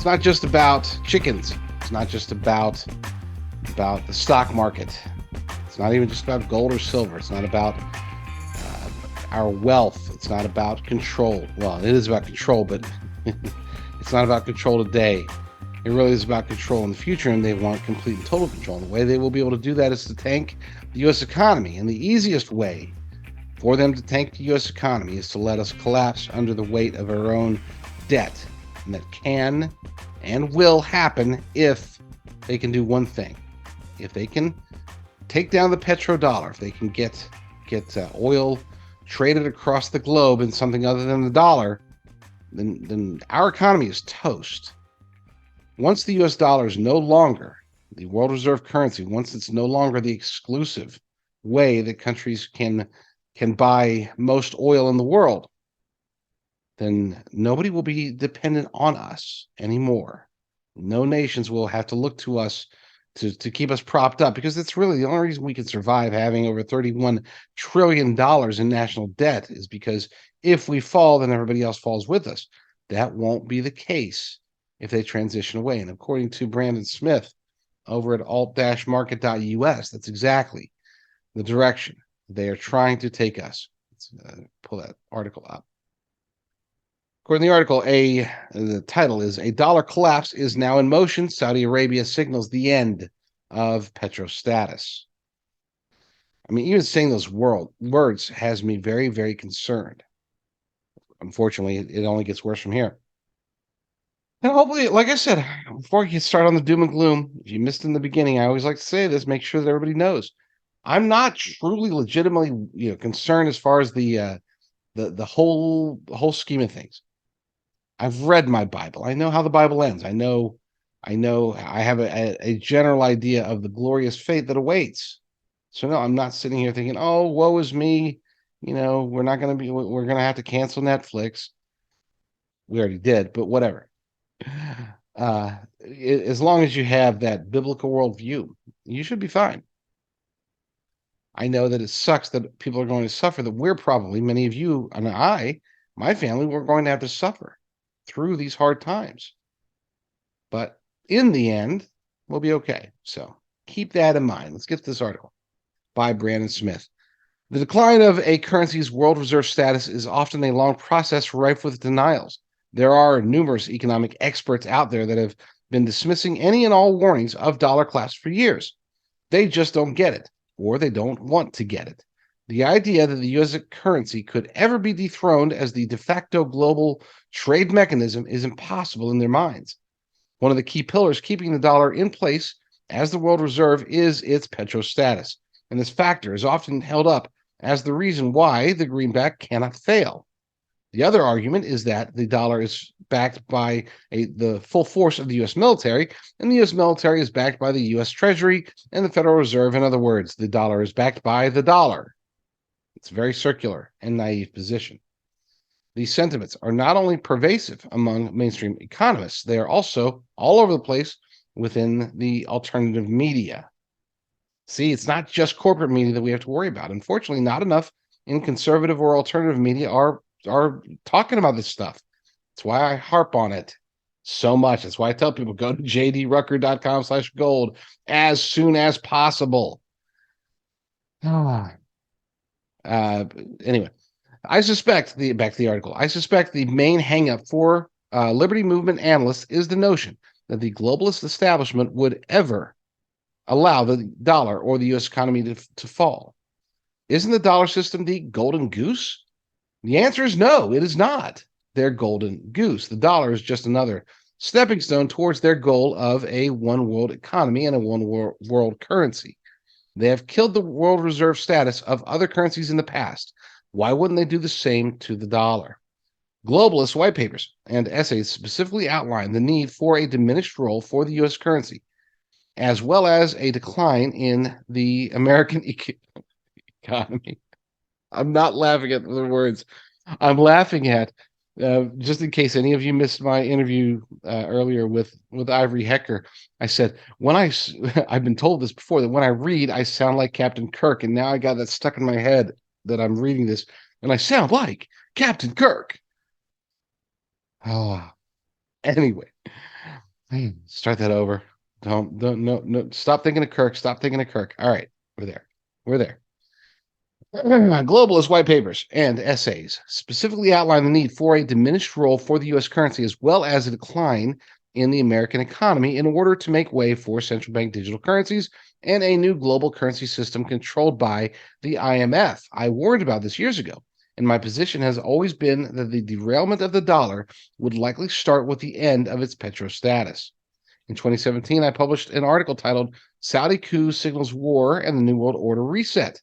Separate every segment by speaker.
Speaker 1: not just about chickens. It's not just about the stock market. It's not even just about gold or silver. It's not about our wealth. It's not about control. Well, it is about control, but it's not about control today. It really is about control in the future, and they want complete and total control. And the way they will be able to do that is to tank the U.S. economy. And the easiest way for them to tank the U.S. economy is to let us collapse under the weight of our own debt. And that can and will happen if they can do one thing. If they can take down the petrodollar, if they can get oil traded across the globe in something other than the dollar, then our economy is toast. Once the US dollar is no longer the world reserve currency, once it's no longer the exclusive way that countries can buy most oil in the world, then nobody will be dependent on us anymore. No nations will have to look to us to keep us propped up, because it's really the only reason we can survive having over $31 trillion in national debt is because if we fall, then everybody else falls with us. That won't be the case if they transition away. And according to Brandon Smith over at alt-market.us, that's exactly the direction they are trying to take us. Let's pull that article up. According to the article, the title is "A Dollar Collapse is Now in Motion. Saudi Arabia Signals the End of Petro-Status." I mean, even saying those words has me very, very concerned. Unfortunately, it only gets worse from here. And hopefully, like I said, before we get started on the doom and gloom, if you missed in the beginning, I always like to say this, make sure that everybody knows. I'm not truly legitimately, concerned as far as the whole scheme of things. I've read my Bible. I know how the Bible ends. I know I have a general idea of the glorious fate that awaits. So no, I'm not sitting here thinking, oh, woe is me. We're going to have to cancel Netflix. We already did, but whatever. As long as you have that biblical worldview, you should be fine. I know that it sucks that people are going to suffer, that we're probably, many of you and my family, we're going to have to suffer through these hard times. But in the end, we'll be okay. So keep that in mind. Let's get to this article by Brandon Smith. The decline of a currency's world reserve status is often a long process rife with denials. There are numerous economic experts out there that have been dismissing any and all warnings of dollar collapse for years. They just don't get it, or they don't want to get it. The idea that the U.S. currency could ever be dethroned as the de facto global trade mechanism is impossible in their minds. One of the key pillars keeping the dollar in place as the world reserve is its petro-status, and this factor is often held up as the reason why the Greenback cannot fail. The other argument is that the dollar is backed by the full force of the U.S. military, and the U.S. military is backed by the U.S. Treasury and the Federal Reserve. In other words, the dollar is backed by the dollar. It's a very circular and naive position. These sentiments are not only pervasive among mainstream economists, they are also all over the place within the alternative media. See, it's not just corporate media that we have to worry about. Unfortunately, not enough in conservative or alternative media are talking about this stuff. That's why I harp on it so much. That's why I tell people, go to jdrucker.com/gold as soon as possible. Anyway, back to the article. I suspect the main hangup for Liberty Movement analysts is the notion that the globalist establishment would ever allow the dollar or the U.S. economy to fall. Isn't the dollar system the golden goose? The answer is no, it is not their golden goose. The dollar is just another stepping stone towards their goal of a one world economy and a one world currency. They have killed the world reserve status of other currencies in the past. Why wouldn't they do the same to the dollar? Globalist white papers and essays specifically outline the need for a diminished role for the U.S. currency, as well as a decline in the American economy. I'm not laughing at the words. I'm laughing at, just in case any of you missed my interview earlier with Ivory Hecker, I said, I've been told this before, that when I read, I sound like Captain Kirk, and now I got that stuck in my head that I'm reading this, and I sound like Captain Kirk. Anyway, Start that over. Don't, no. Stop thinking of Kirk. Stop thinking of Kirk. All right, we're there. We're there. Globalist white papers and essays specifically outline the need for a diminished role for the U.S. currency as well as a decline in the American economy in order to make way for central bank digital currencies and a new global currency system controlled by the IMF. I warned about this years ago, and my position has always been that the derailment of the dollar would likely start with the end of its petro-status. In 2017, I published an article titled Saudi Coup Signals War and the New World Order Reset.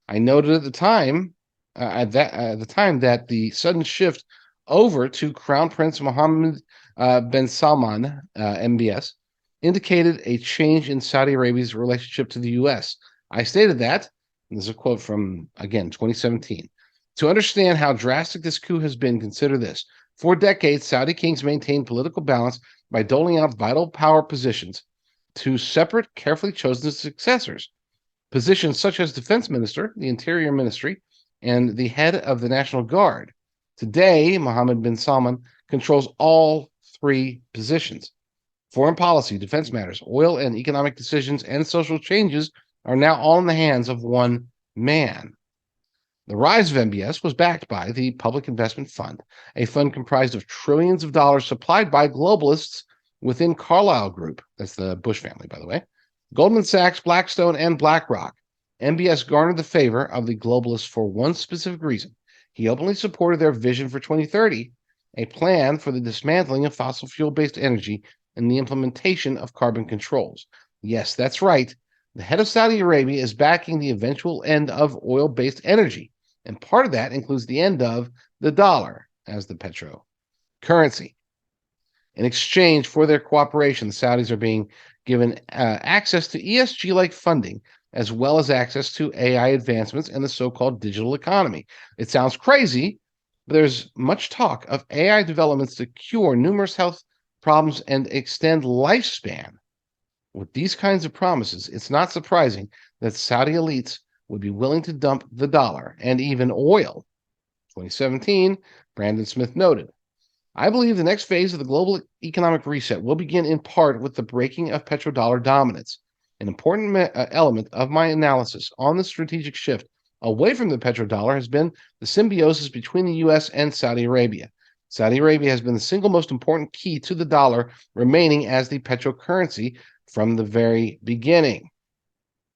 Speaker 1: I noted at the time, that the sudden shift over to Crown Prince Mohammed bin Salman, MBS, indicated a change in Saudi Arabia's relationship to the U.S. I stated that, and this is a quote from, again, 2017. To understand how drastic this coup has been, consider this. For decades, Saudi kings maintained political balance by doling out vital power positions to separate, carefully chosen successors. Positions such as defense minister, the interior ministry, and the head of the National Guard. Today, Mohammed bin Salman controls all three positions. Foreign policy, defense matters, oil and economic decisions, and social changes are now all in the hands of one man. The rise of MBS was backed by the Public Investment Fund, a fund comprised of trillions of dollars supplied by globalists within Carlyle Group. That's the Bush family, by the way. Goldman Sachs, Blackstone, and BlackRock. MBS garnered the favor of the globalists for one specific reason. He openly supported their vision for 2030, a plan for the dismantling of fossil fuel-based energy and the implementation of carbon controls. Yes, that's right. The head of Saudi Arabia is backing the eventual end of oil-based energy, and part of that includes the end of the dollar as the petro currency. In exchange for their cooperation, the Saudis are being given access to ESG-like funding, as well as access to AI advancements and the so-called digital economy. It sounds crazy, but there's much talk of AI developments to cure numerous health problems and extend lifespan. With these kinds of promises, it's not surprising that Saudi elites would be willing to dump the dollar and even oil. 2017, Brandon Smith noted, I believe the next phase of the global economic reset will begin in part with the breaking of petrodollar dominance. An important element of my analysis on the strategic shift away from the petrodollar has been the symbiosis between the U.S. and Saudi Arabia. Saudi Arabia has been the single most important key to the dollar remaining as the petrocurrency from the very beginning.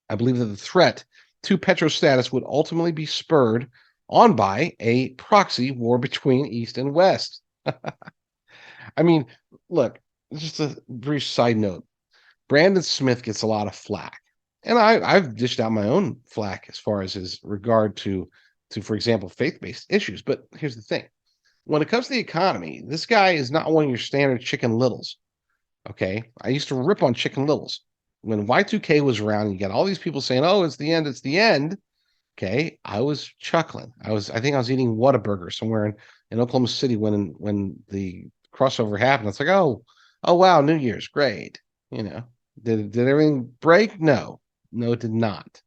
Speaker 1: I believe that the threat to petro-status would ultimately be spurred on by a proxy war between East and West. I mean, look, just a brief side note. Brandon Smith gets a lot of flack. And I've dished out my own flack as far as his regard to, for example, faith-based issues. But here's the thing. When it comes to the economy, this guy is not one of your standard Chicken Littles. Okay? I used to rip on Chicken Littles. When Y2K was around, you got all these people saying, oh, it's the end, it's the end. Okay, I was chuckling. I think I was eating Whataburger somewhere in Oklahoma City when the crossover happened. It's like, oh wow, New Year's, great. You know, did everything break? No, it did not.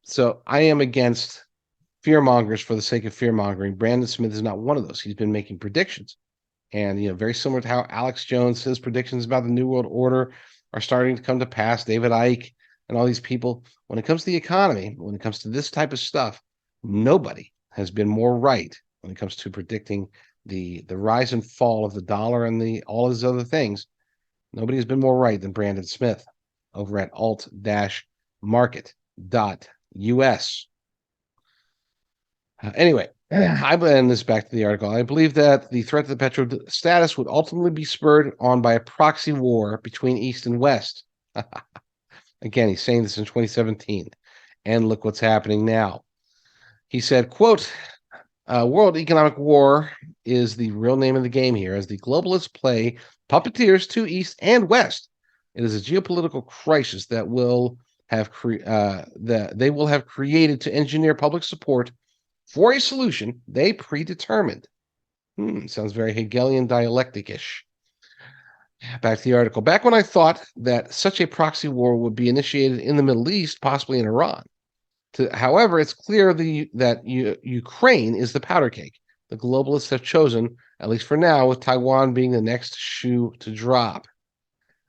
Speaker 1: So I am against fear mongers for the sake of fear mongering. Brandon Smith is not one of those. He's been making predictions, and very similar to how Alex Jones, his predictions about the New World Order are starting to come to pass. David Icke and all these people. When it comes to the economy, when it comes to this type of stuff, nobody has been more right when it comes to predicting the rise and fall of the dollar and all these other things. Nobody has been more right than Brandon Smith over at alt-market.us. Anyway, I blend this back to the article. I believe that the threat to the petro status would ultimately be spurred on by a proxy war between East and West. Again, he's saying this in 2017. And look what's happening now. He said, quote, World Economic War is the real name of the game here, as the globalists play puppeteers to East and West. It is a geopolitical crisis that they will have created to engineer public support for a solution they predetermined. Sounds very Hegelian dialectic-ish. Back to the article. Back when I thought that such a proxy war would be initiated in the Middle East, possibly in Iran. However, it's clear that Ukraine is the powder keg. the globalists have chosen, at least for now, with Taiwan being the next shoe to drop.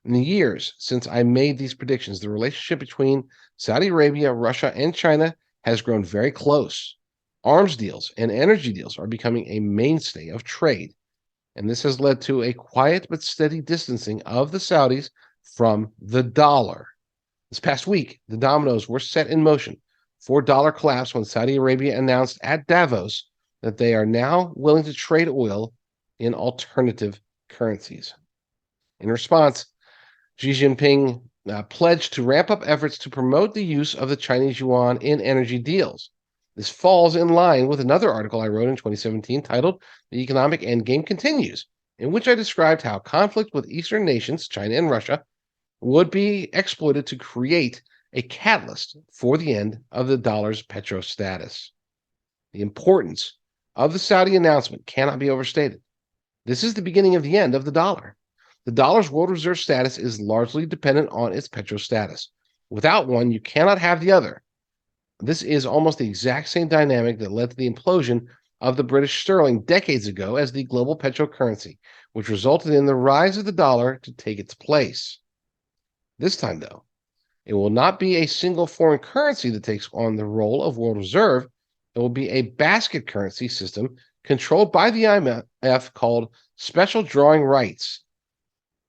Speaker 1: In the years since I made these predictions, the relationship between Saudi Arabia, Russia, and China has grown very close. Arms deals and energy deals are becoming a mainstay of trade, and this has led to a quiet but steady distancing of the Saudis from the dollar. This past week, the dominoes were set in motion for dollar collapse when Saudi Arabia announced at Davos that they are now willing to trade oil in alternative currencies. In response, Xi Jinping pledged to ramp up efforts to promote the use of the Chinese yuan in energy deals. This falls in line with another article I wrote in 2017 titled The Economic Endgame Continues, in which I described how conflict with Eastern nations, China and Russia, would be exploited to create a catalyst for the end of the dollar's petro-status. The importance of the Saudi announcement cannot be overstated. This is the beginning of the end of the dollar. The dollar's world reserve status is largely dependent on its petro-status. Without one, you cannot have the other. This is almost the exact same dynamic that led to the implosion of the British sterling decades ago as the global petrocurrency, which resulted in the rise of the dollar to take its place. This time, though, it will not be a single foreign currency that takes on the role of world reserve. It will be a basket currency system controlled by the IMF called special drawing rights.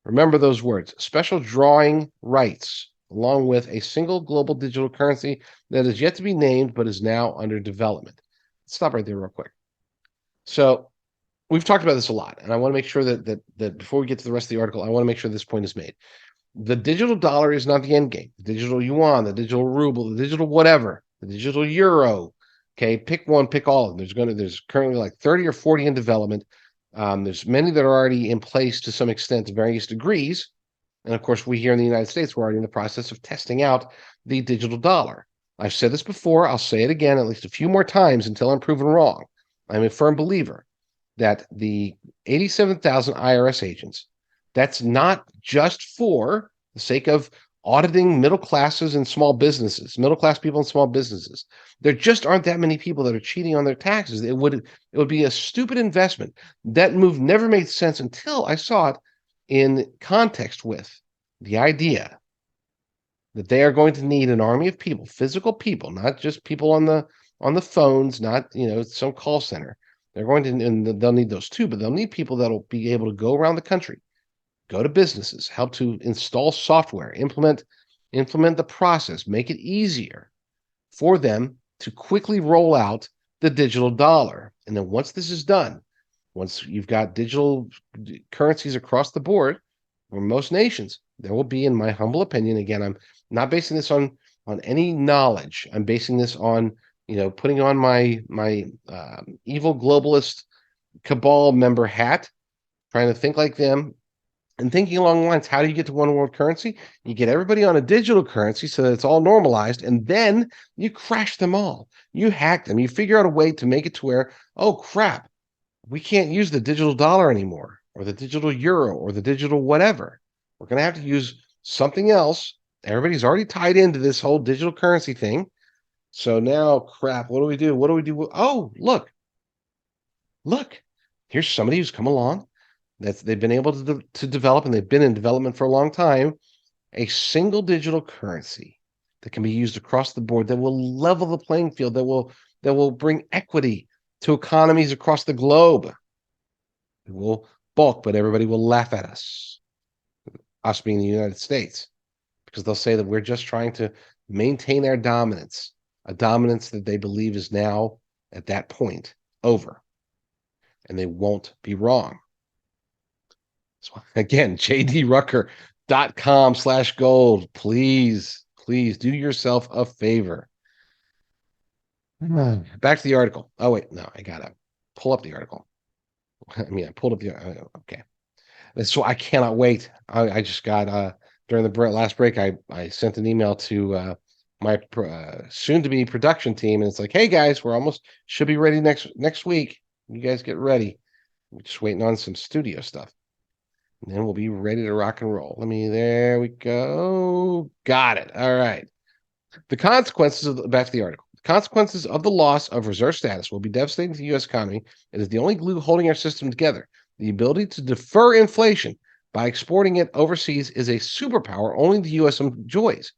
Speaker 1: Remember those words, special drawing rights, along with a single global digital currency that is yet to be named but is now under development. Let's stop right there real quick. So we've talked about this a lot, and I want to make sure that before we get to the rest of the article, I want to make sure this point is made. The digital dollar is not the end game. The digital yuan, the digital ruble, the digital whatever, the digital euro. Okay, pick one, pick all of them. There's currently like 30 or 40 in development. There's many that are already in place to some extent to various degrees. And of course, we here in the United States, we're already in the process of testing out the digital dollar. I've said this before. I'll say it again at least a few more times until I'm proven wrong. I'm a firm believer that the 87,000 IRS agents, that's not just for the sake of auditing middle classes and small businesses, middle class people and small businesses. There just aren't that many people that are cheating on their taxes. It would be a stupid investment. That move never made sense until I saw it in context with the idea that they are going to need an army of people, physical people, not just people on the phones, not some call center. They're going to, and they'll need those too, but they'll need people that'll be able to go around the country, go to businesses, help to install software, implement the process, make it easier for them to quickly roll out the digital dollar. And then once this is done, once you've got digital currencies across the board for most nations, there will be, in my humble opinion, again, I'm not basing this on any knowledge. I'm basing this on, putting on my evil globalist cabal member hat, trying to think like them, and thinking along the lines, how do you get to one world currency? You get everybody on a digital currency so that it's all normalized, and then you crash them all. You hack them. You figure out a way to make it to where, oh, crap, we can't use the digital dollar anymore, or the digital euro, or the digital whatever. We're going to have to use something else. Everybody's already tied into this whole digital currency thing. So now, crap, what do we do? What do we do? Oh, look, here's somebody who's come along. They've been able to develop, and they've been in development for a long time, a single digital currency that can be used across the board, that will level the playing field, that will bring equity to economies across the globe. It will balk, but everybody will laugh at us being the United States, because they'll say that we're just trying to maintain our dominance, a dominance that they believe is now, at that point, over. And they won't be wrong. So again, jdrucker.com/gold. Please do yourself a favor. Back to the article. Oh, wait, no, I gotta pull up the article. I pulled up the, okay. So I cannot wait. I just got, during the last break, I sent an email to my soon-to-be production team, and it's like, hey, guys, should be ready next week. You guys get ready. We're just waiting on some studio stuff. And then we'll be ready to rock and roll. There we go. Got it. All right. The consequences of back to the article. consequences of the loss of reserve status will be devastating to the U.S. economy. It is the only glue holding our system together. The ability to defer inflation by exporting it overseas is a superpower only the U.S. enjoys.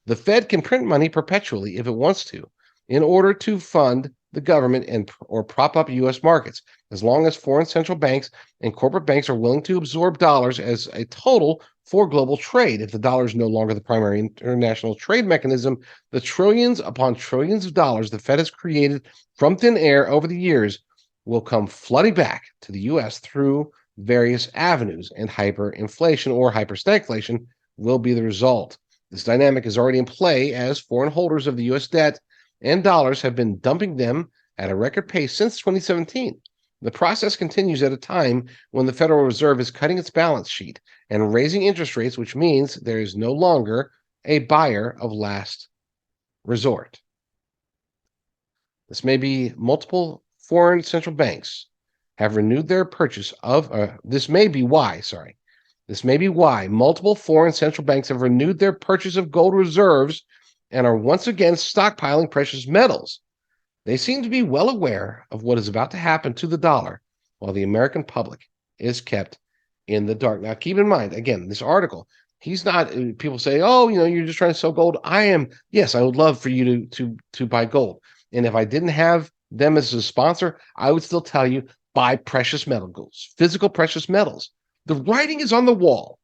Speaker 1: The Fed can print money perpetually if it wants to, in order to fund the government or prop up U.S. markets, as long as foreign central banks and corporate banks are willing to absorb dollars as a total for global trade. If the dollar is no longer the primary international trade mechanism, the trillions upon trillions of dollars the Fed has created from thin air over the years will come flooding back to the U.S. through various avenues, and hyperinflation or hyperstagflation will be the result. This dynamic is already in play as foreign holders of the U.S. debt and dollars have been dumping them at a record pace since 2017. The process continues at a time when the Federal Reserve is cutting its balance sheet and raising interest rates, which means there is no longer a buyer of last resort. This may be multiple foreign central banks have renewed their purchase of, this may be why multiple foreign central banks have renewed their purchase of gold reserves and are once again stockpiling precious metals. They seem to be well aware of what is about to happen to the dollar, while the American public is kept in the dark. Now, keep in mind, again, this article, he's not, people say, oh, you're just trying to sell gold. Yes, I would love for you to buy gold. And if I didn't have them as a sponsor, I would still tell you, buy precious metals, physical precious metals. The writing is on the wall.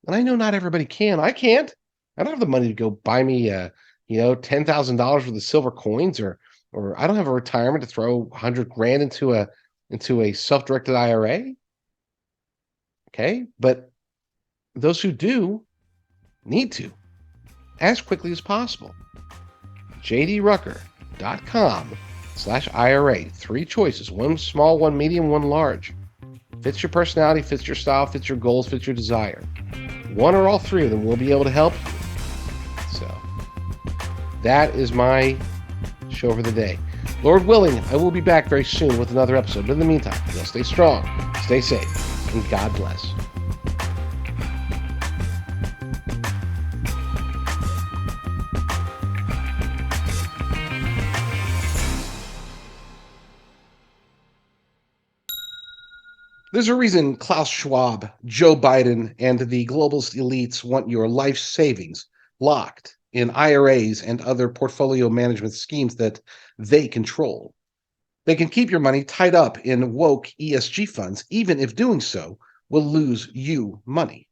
Speaker 1: And I know not everybody can. I can't. I don't have the money to go buy me, $10,000 worth of silver coins, or I don't have a retirement to throw 100 grand into a self-directed IRA. Okay, but those who do need to, as quickly as possible. jdrucker.com/IRA. 3 choices: one small, one medium, one large. Fits your personality, fits your style, fits your goals, fits your desire. One or all 3 of them will be able to help you. So that is my show for the day. Lord willing, I will be back very soon with another episode. But in the meantime, stay strong, stay safe, and God bless. There's a reason Klaus Schwab, Joe Biden, and the globalist elites want your life savings locked in IRAs and other portfolio management schemes that they control. They can keep your money tied up in woke ESG funds, even if doing so will lose you money.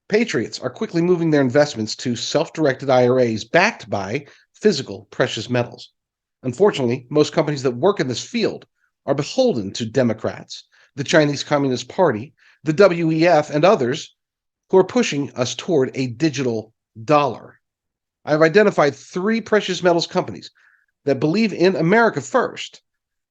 Speaker 1: Patriots are quickly moving their investments to self-directed IRAs backed by physical precious metals. Unfortunately, most companies that work in this field are beholden to Democrats, the Chinese Communist Party, the WEF, and others who are pushing us toward a digital dollar. I have identified 3 precious metals companies that believe in America first.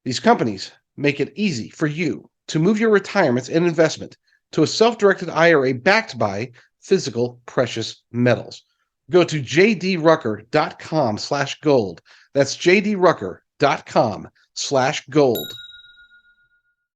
Speaker 1: These companies make it easy for you to move your retirements and investment to a self-directed IRA backed by physical precious metals. Go to jdrucker.com/gold. That's jdrucker.com/gold.